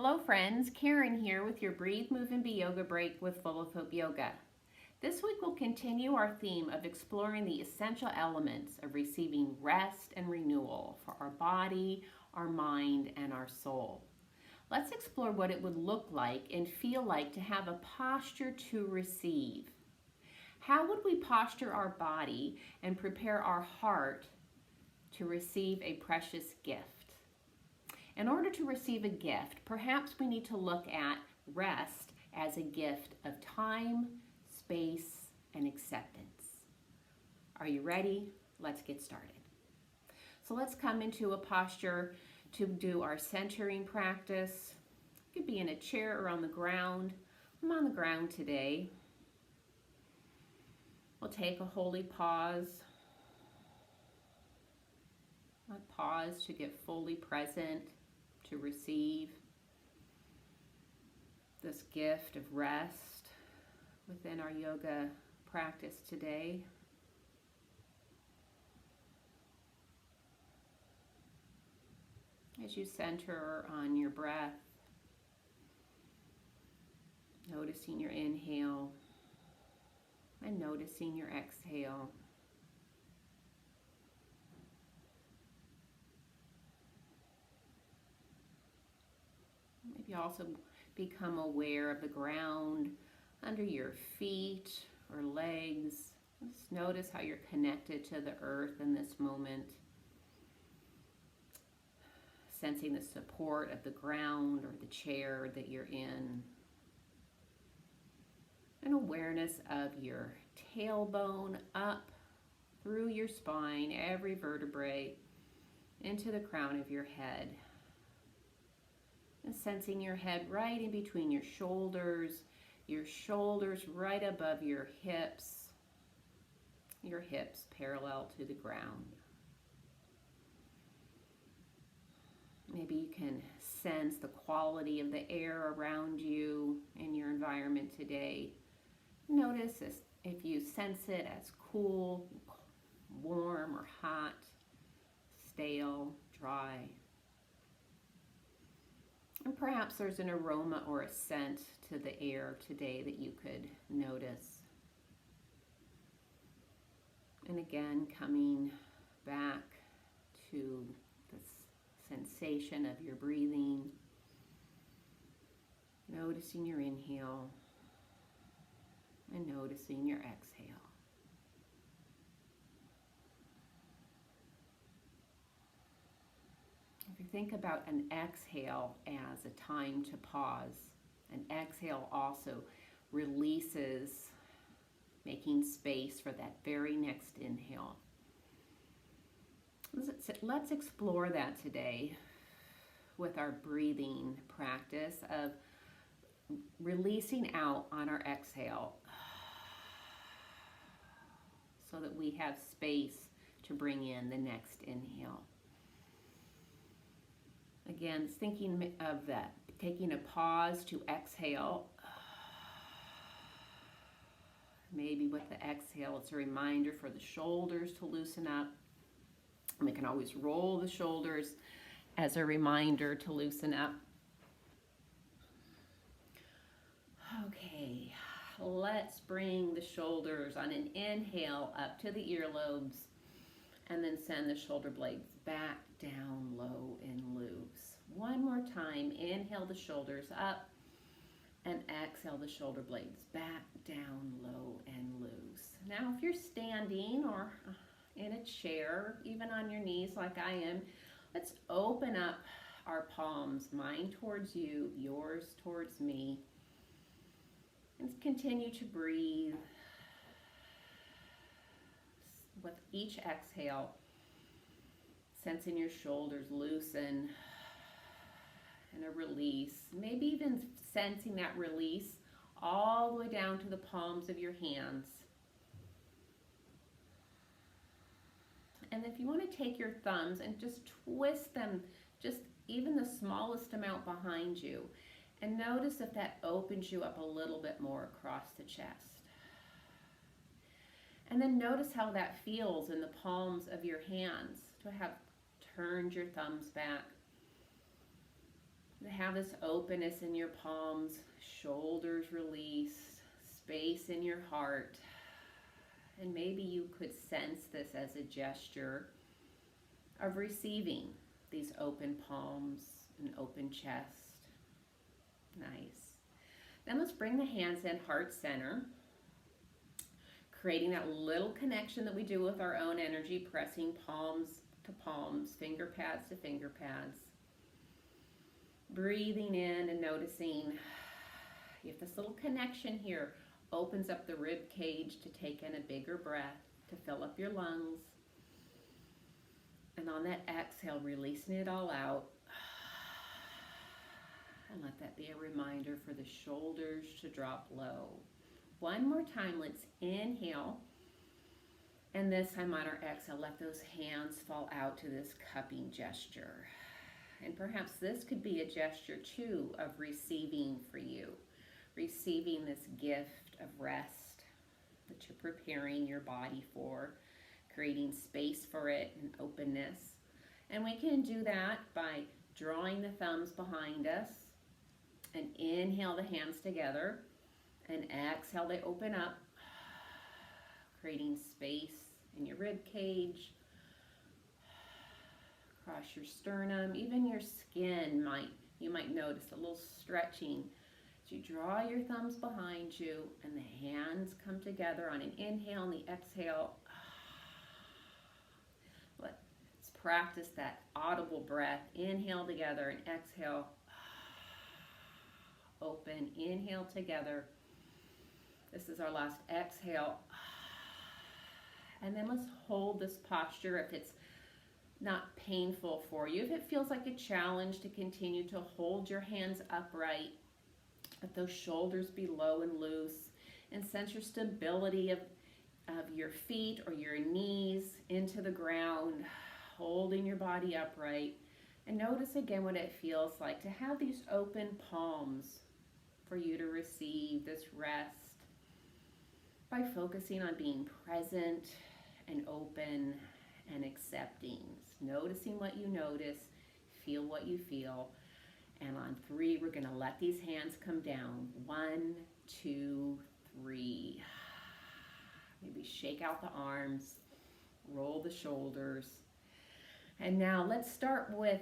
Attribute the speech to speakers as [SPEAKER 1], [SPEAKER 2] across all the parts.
[SPEAKER 1] Hello friends, Karen here with your Breathe, Move, and Be Yoga Break with Full of Hope Yoga. This week we'll continue our theme of exploring the essential elements of receiving rest and renewal for our body, our mind, and our soul. Let's explore what it would look like and feel like to have a posture to receive. How would we posture our body and prepare our heart to receive a precious gift? In order to receive a gift, perhaps we need to look at rest as a gift of time, space, and acceptance. Are you ready? Let's get started. So let's come into a posture to do our centering practice. You could be in a chair or on the ground. I'm on the ground today. We'll take a holy pause. A pause to get fully present, to receive this gift of rest within our yoga practice today. As you center on your breath, noticing your inhale and noticing your exhale. Maybe also become aware of the ground under your feet or legs. Just notice how you're connected to the earth in this moment. Sensing the support of the ground or the chair that you're in. An awareness of your tailbone up through your spine, every vertebrae, into the crown of your head. And sensing your head right in between your shoulders right above your hips parallel to the ground. Maybe you can sense the quality of the air around you in your environment today. Notice if you sense it as cool, warm, or hot, stale, dry. And perhaps there's an aroma or a scent to the air today that you could notice. And again, coming back to this sensation of your breathing, noticing your inhale and noticing your exhale. If you think about an exhale as a time to pause, an exhale also releases, making space for that very next inhale. Let's explore that today with our breathing practice of releasing out on our exhale so that we have space to bring in the next inhale. Again, thinking of that, taking a pause to exhale. Maybe with the exhale, it's a reminder for the shoulders to loosen up. And we can always roll the shoulders as a reminder to loosen up. Okay, let's bring the shoulders on an inhale up to the earlobes and then send the shoulder blades back, down, low, and loose. One more time, inhale the shoulders up and exhale the shoulder blades back, down, low, and loose. Now, if you're standing or in a chair, even on your knees like I am, let's open up our palms, mine towards you, yours towards me. And continue to breathe. With each exhale, sensing your shoulders loosen and a release. Maybe even sensing that release all the way down to the palms of your hands. And if you want to take your thumbs and just twist them, just even the smallest amount behind you, and notice if that opens you up a little bit more across the chest. And then notice how that feels in the palms of your hands to have turned your thumbs back. The have this openness in your palms, shoulders released, space in your heart. And maybe you could sense this as a gesture of receiving these open palms and open chest. Nice. Then let's bring the hands in heart center, creating that little connection that we do with our own energy, pressing palms to palms, finger pads to finger pads. Breathing in and noticing if this little connection here opens up the rib cage to take in a bigger breath, to fill up your lungs. And on that exhale, releasing it all out. And let that be a reminder for the shoulders to drop low. One more time, let's inhale. And this time on our exhale, let those hands fall out to this cupping gesture. And perhaps this could be a gesture too of receiving for you. Receiving this gift of rest that you're preparing your body for, creating space for it and openness. And we can do that by drawing the thumbs behind us and inhale the hands together and exhale they open up, creating space in your rib cage, across your sternum, even your skin you might notice a little stretching. You draw your thumbs behind you and the hands come together on an inhale and the exhale. Let's practice that audible breath. Inhale together and exhale. Open, inhale together. This is our last exhale. And then let's hold this posture if it's not painful for you. If it feels like a challenge to continue to hold your hands upright, let those shoulders be low and loose, and sense your stability of your feet or your knees into the ground, holding your body upright. And notice again what it feels like to have these open palms for you to receive this rest by focusing on being present and open and accepting. Noticing what you notice, feel what you feel. And on 3, we're going to let these hands come down. 1, 2, 3. Maybe shake out the arms, roll the shoulders. And now let's start with,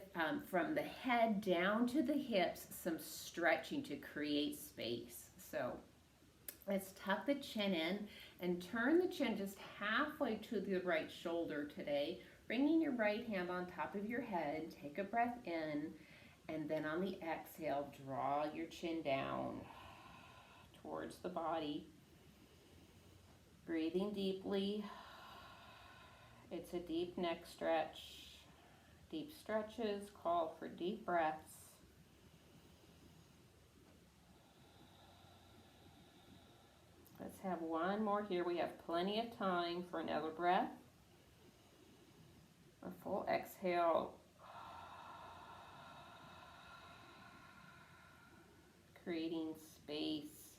[SPEAKER 1] from the head down to the hips, some stretching to create space. So let's tuck the chin in and turn the chin just halfway to the right shoulder today, bringing your right hand on top of your head. Take a breath in. And then on the exhale, draw your chin down towards the body. Breathing deeply. It's a deep neck stretch. Deep stretches call for deep breaths. Let's have one more here. We have plenty of time for another breath. A full exhale. Creating space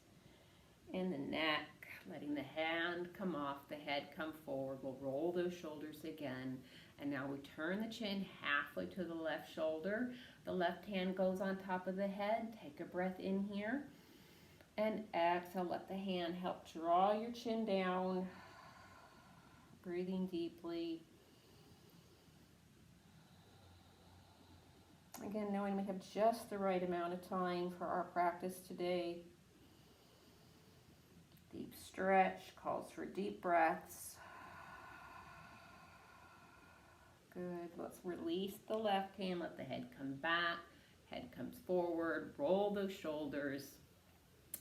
[SPEAKER 1] in the neck, letting the hand come off, the head come forward. We'll roll those shoulders again. And now we turn the chin halfway to the left shoulder. The left hand goes on top of the head. Take a breath in here. And exhale, let the hand help draw your chin down. Breathing deeply. Again, knowing we have just the right amount of time for our practice today. Deep stretch calls for deep breaths. Good. Let's release the left hand. Let the head come back. Head comes forward. Roll those shoulders.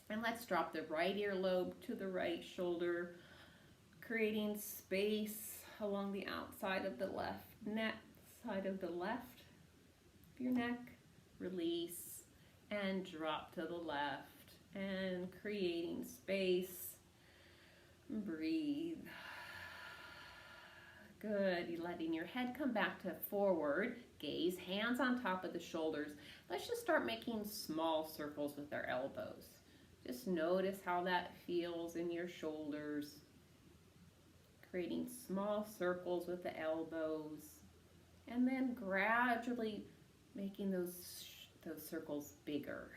[SPEAKER 1] And let's drop the right earlobe to the right shoulder, creating space along the outside of the left neck, side of the left. Your neck, release, and drop to the left, and creating space. Breathe. Good. You're letting your head come back to forward, gaze, hands on top of the shoulders. Let's just start making small circles with our elbows. Just notice how that feels in your shoulders. Creating small circles with the elbows, and then gradually making those those circles bigger.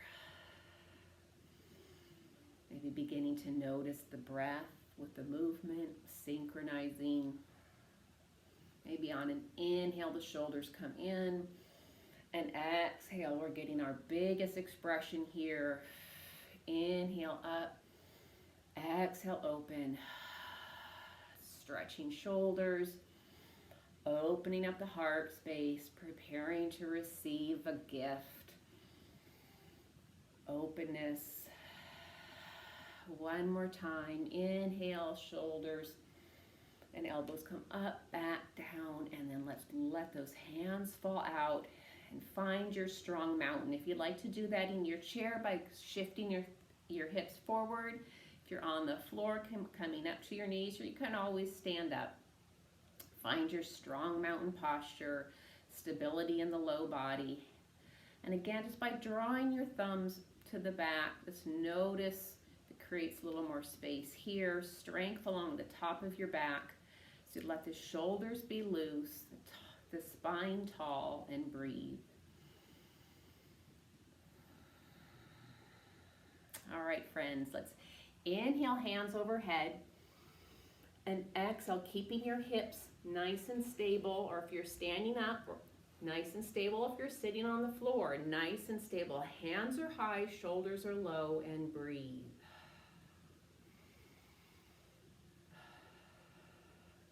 [SPEAKER 1] Maybe beginning to notice the breath with the movement, synchronizing. Maybe on an inhale, the shoulders come in. And exhale, we're getting our biggest expression here. Inhale up. Exhale, open. Stretching shoulders. Opening up the heart space. Preparing to receive a gift. Openness. One more time. Inhale, shoulders and elbows come up, back, down, and then let's let those hands fall out and find your strong mountain. If you'd like to do that in your chair by shifting your hips forward, if you're on the floor, coming up to your knees, or you can always stand up. Find your strong mountain posture, stability in the low body. And again, just by drawing your thumbs to the back, just notice it creates a little more space here, strength along the top of your back. So let the shoulders be loose, the spine tall, and breathe. All right, friends, let's inhale, hands overhead, and exhale, keeping your hips nice and stable, or if you're standing up, nice and stable. If you're sitting on the floor, nice and stable. Hands are high, shoulders are low, and breathe.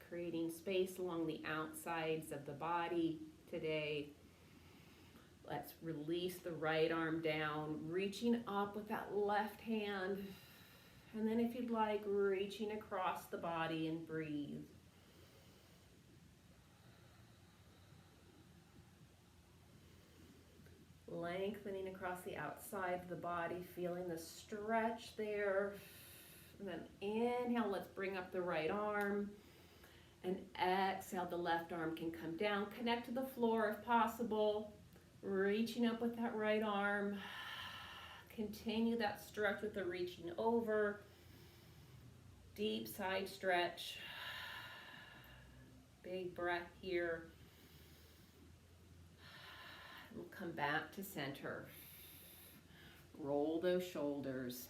[SPEAKER 1] Creating space along the outsides of the body today. Let's release the right arm down, reaching up with that left hand. And then if you'd like, reaching across the body and breathe. Lengthening across the outside of the body, feeling the stretch there. And then inhale, let's bring up the right arm. And exhale, the left arm can come down. Connect to the floor if possible. Reaching up with that right arm. Continue that stretch with the reaching over. Deep side stretch. Big breath here. We'll come back to center. Roll those shoulders.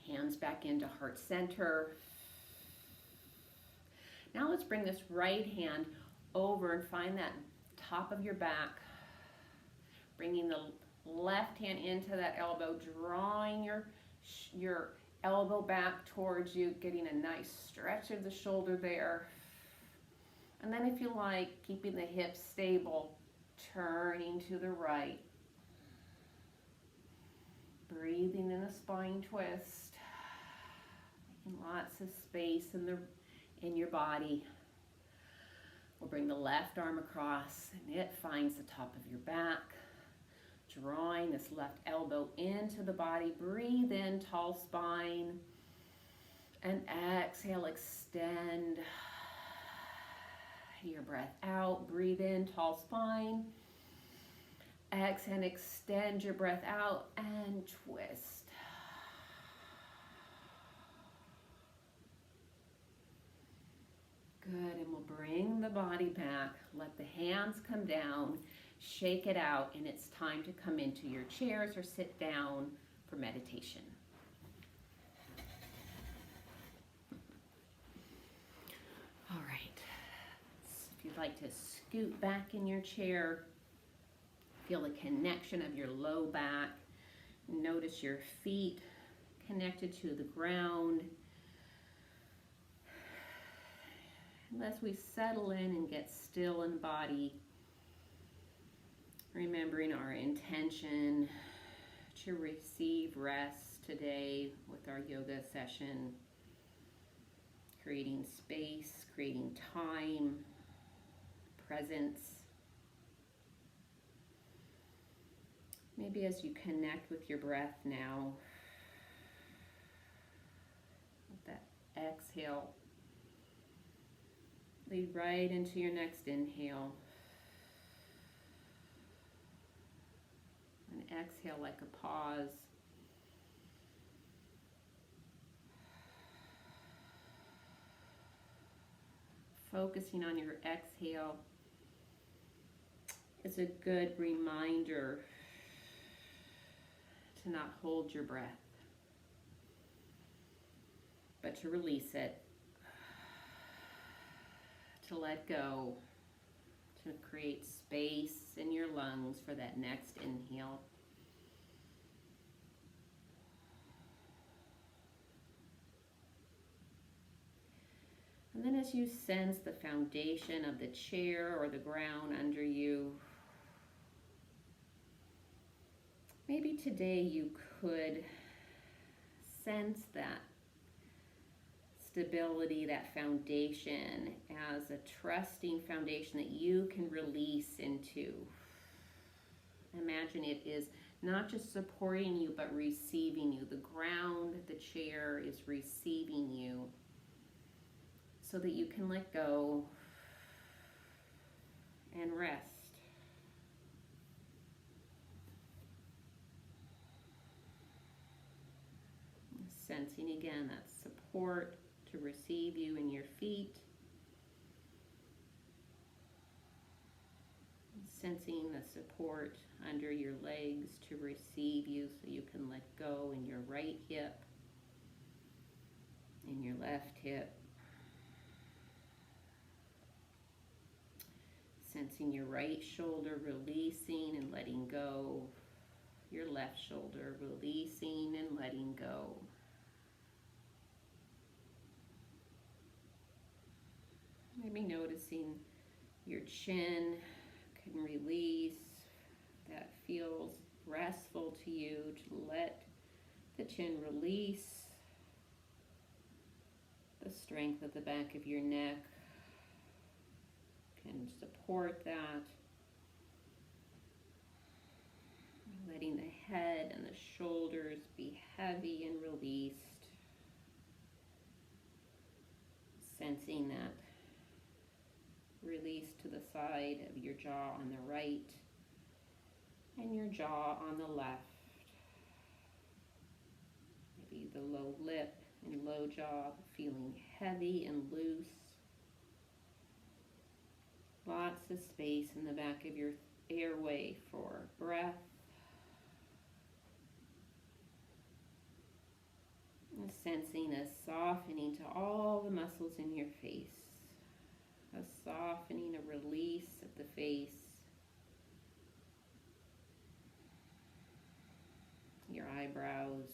[SPEAKER 1] Hands back into heart center. Now let's bring this right hand over and find that top of your back. Bringing the left hand into that elbow, drawing your elbow back towards you, getting a nice stretch of the shoulder there. And then if you like, keeping the hips stable, turning to the right. Breathing in a spine twist. Making lots of space in your body. We'll bring the left arm across and it finds the top of your back. Drawing this left elbow into the body. Breathe in, tall spine. And exhale, extend your breath out. Breathe in, tall spine. Exhale, extend your breath out and twist. Good, and we'll bring the body back. Let the hands come down. Shake it out, and it's time to come into your chairs or sit down for meditation. All right. If you'd like to scoot back in your chair, feel the connection of your low back. Notice your feet connected to the ground. As we settle in and get still in body, remembering our intention to receive rest today with our yoga session, creating space, creating time, presence. Maybe as you connect with your breath now, with that exhale, lead right into your next inhale. And exhale like a pause. Focusing on your exhale. is a good reminder to not hold your breath, but to release it, to let go, to create space in your lungs for that next inhale. And then as you sense the foundation of the chair or the ground under you, maybe today you could sense that stability, that foundation, as a trusting foundation that you can release into. Imagine it is not just supporting you, but receiving you. The ground, the chair is receiving you so that you can let go and rest. Sensing again that support to receive you in your feet. Sensing the support under your legs to receive you so you can let go in your right hip, in your left hip. Sensing your right shoulder releasing and letting go. Your left shoulder releasing and letting go. Maybe noticing your chin can release. That feels restful to you, to let the chin release. The strength of the back of your neck can support that. Letting the head and the shoulders be heavy and released. Sensing that release to the side of your jaw on the right and your jaw on the left. Maybe the low lip and low jaw feeling heavy and loose. Lots of space in the back of your airway for breath. And sensing a softening to all the muscles in your face. A softening, a release of the face. Your eyebrows.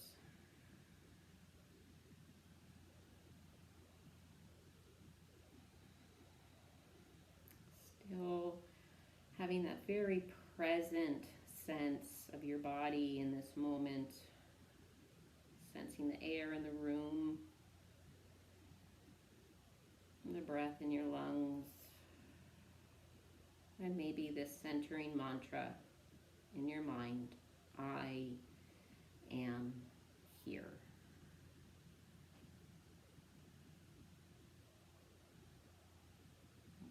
[SPEAKER 1] Still having that very present sense of your body in this moment. Sensing the air in the room. And the breath in your lungs. And maybe this centering mantra in your mind. I am here.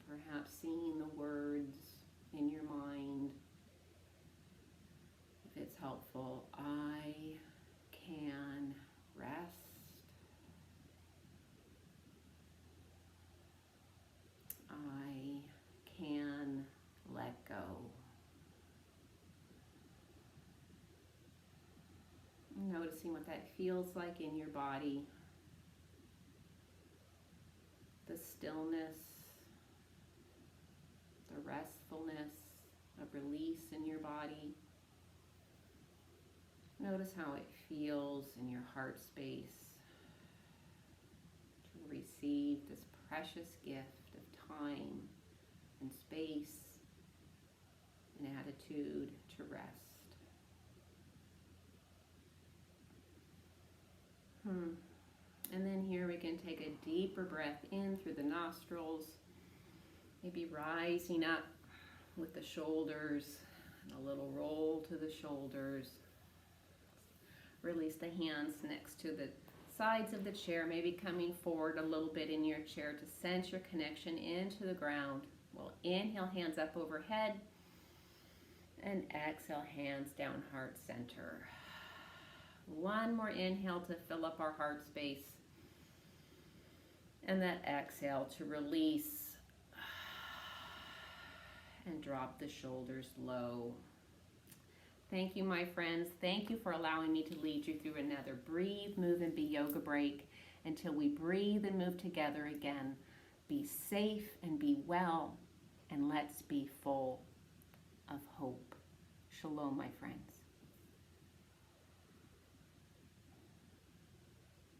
[SPEAKER 1] Perhaps seeing the words in your mind, if it's helpful. I can rest. I can let go. Noticing what that feels like in your body. The stillness, the restfulness, a release in your body. Notice how it feels in your heart space to receive this precious gift of time and space and attitude to rest. And then here we can take a deeper breath in through the nostrils, maybe rising up with the shoulders, and a little roll to the shoulders. Release the hands next to the sides of the chair, maybe coming forward a little bit in your chair to sense your connection into the ground. We'll inhale, hands up overhead, and exhale, hands down, heart center. One more inhale to fill up our heart space. And that exhale to release And drop the shoulders low. Thank you, my friends. Thank you for allowing me to lead you through another breathe, move, and be yoga break until we breathe and move together again. Be safe and be well, and let's be full of hope. Shalom, my friends.